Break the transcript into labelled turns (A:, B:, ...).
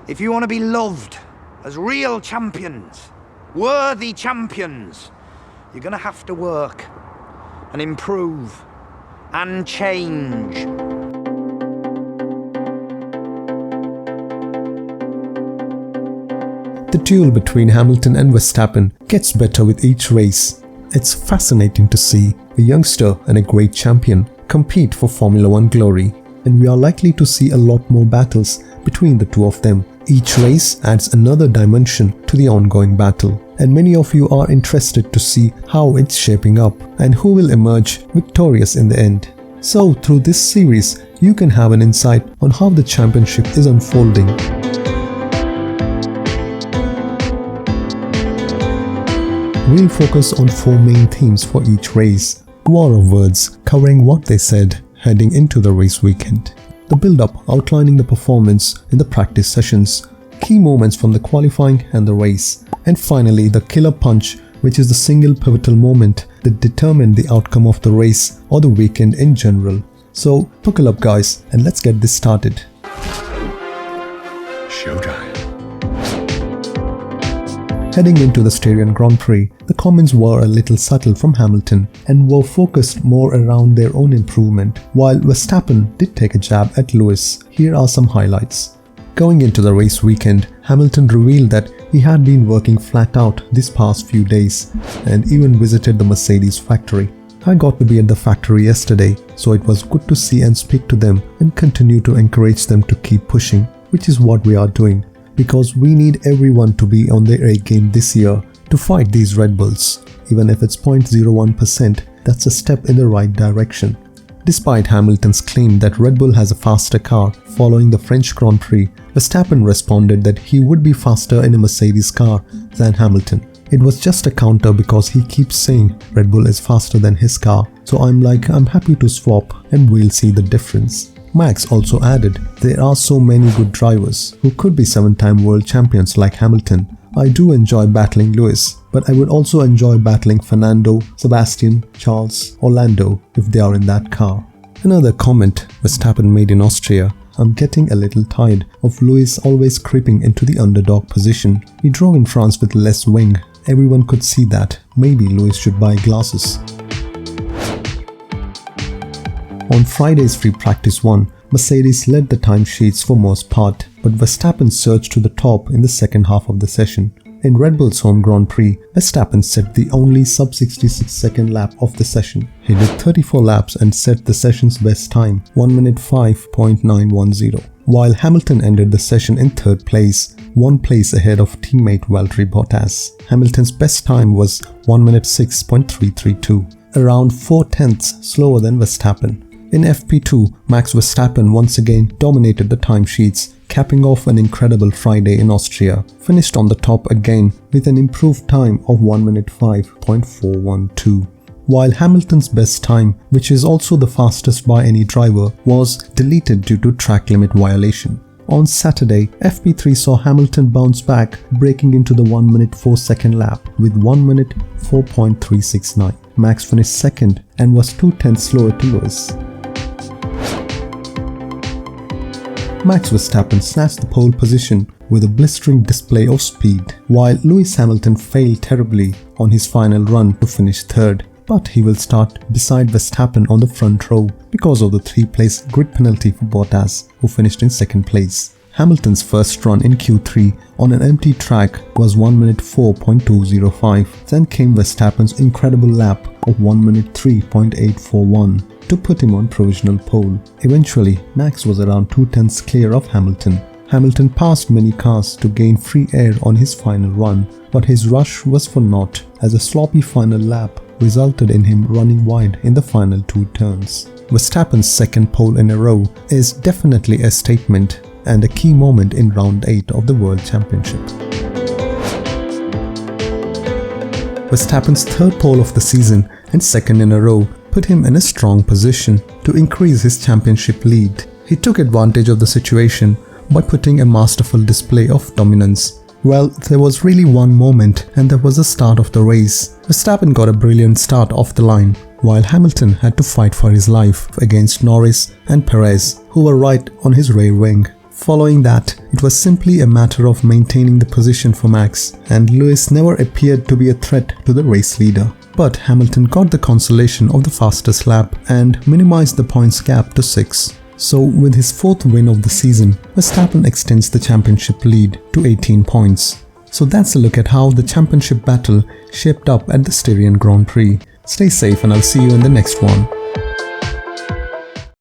A: If you want to be loved as real champions, worthy champions, you're going to have to work and improve and change.
B: The duel between Hamilton and Verstappen gets better with each race. It's fascinating to see a youngster and a great champion compete for Formula One glory, and we are likely to see a lot more battles between the two of them. Each race adds another dimension to the ongoing battle, and many of you are interested to see how it's shaping up and who will emerge victorious in the end. So through this series, you can have an insight on how the championship is unfolding. We'll focus on 4 main themes for each race. War of words, covering what they said heading into the race weekend. The build-up, outlining the performance in the practice sessions. Key moments from the qualifying and the race. And finally, the killer punch, which is the single pivotal moment that determined the outcome of the race or the weekend in general. So, buckle up guys, and let's get this started.
C: Showtime.
B: Heading into the Styrian Grand Prix, the comments were a little subtle from Hamilton and were focused more around their own improvement, while Verstappen did take a jab at Lewis. Here are some highlights. Going into the race weekend, Hamilton revealed that he had been working flat out these past few days and even visited the Mercedes factory. I got to be at the factory yesterday, so it was good to see and speak to them and continue to encourage them to keep pushing, which is what we are doing. Because we need everyone to be on their A game this year to fight these Red Bulls. Even if it's 0.01%, that's a step in the right direction. Despite Hamilton's claim that Red Bull has a faster car following the French Grand Prix, Verstappen responded that he would be faster in a Mercedes car than Hamilton. It was just a counter because he keeps saying Red Bull is faster than his car. So I'm happy to swap and we'll see the difference. Max also added, there are so many good drivers who could be 7-time world champions like Hamilton. I do enjoy battling Lewis, but I would also enjoy battling Fernando, Sebastian, Charles, or Lando if they are in that car. Another comment Verstappen made in Austria, I'm getting a little tired of Lewis always creeping into the underdog position. He drove in France with less wing. Everyone could see that. Maybe Lewis should buy glasses. On Friday's free practice 1, Mercedes led the timesheets for most part, but Verstappen surged to the top in the second half of the session. In Red Bull's home Grand Prix, Verstappen set the only sub-66 second lap of the session. He did 34 laps and set the session's best time, 1 minute 5.910. While Hamilton ended the session in 3rd place, 1 place ahead of teammate Valtteri Bottas. Hamilton's best time was 1 minute 6.332, around 4/10ths slower than Verstappen. In FP2, Max Verstappen once again dominated the timesheets, capping off an incredible Friday in Austria. Finished on the top again with an improved time of 1 minute 5.412. While Hamilton's best time, which is also the fastest by any driver, was deleted due to track limit violation. On Saturday, FP3 saw Hamilton bounce back, breaking into the 1 minute 4 second lap with 1 minute 4.369. Max finished second and was 2/10ths slower to Lewis. Max Verstappen snatched the pole position with a blistering display of speed, while Lewis Hamilton failed terribly on his final run to finish 3rd. But he will start beside Verstappen on the front row because of the 3-place grid penalty for Bottas, who finished in 2nd place. Hamilton's first run in Q3 on an empty track was 1 minute 4.205. Then came Verstappen's incredible lap of 1 minute 3.841 to put him on provisional pole. Eventually, Max was around 2/10ths clear of Hamilton. Hamilton passed many cars to gain free air on his final run, but his rush was for naught as a sloppy final lap resulted in him running wide in the final 2 turns. Verstappen's 2nd pole in a row is definitely a statement and a key moment in round 8 of the World Championship. Verstappen's 3rd pole of the season and 2nd in a row put him in a strong position to increase his championship lead. He took advantage of the situation by putting a masterful display of dominance. Well, there was really one moment, and that was the start of the race. Verstappen got a brilliant start off the line, while Hamilton had to fight for his life against Norris and Perez, who were right on his rear wing. Following that, it was simply a matter of maintaining the position for Max, and Lewis never appeared to be a threat to the race leader. But Hamilton got the consolation of the fastest lap and minimized the points gap to 6. So with his 4th win of the season, Verstappen extends the championship lead to 18 points. So that's a look at how the championship battle shaped up at the Styrian Grand Prix. Stay safe and I'll see you in the next one.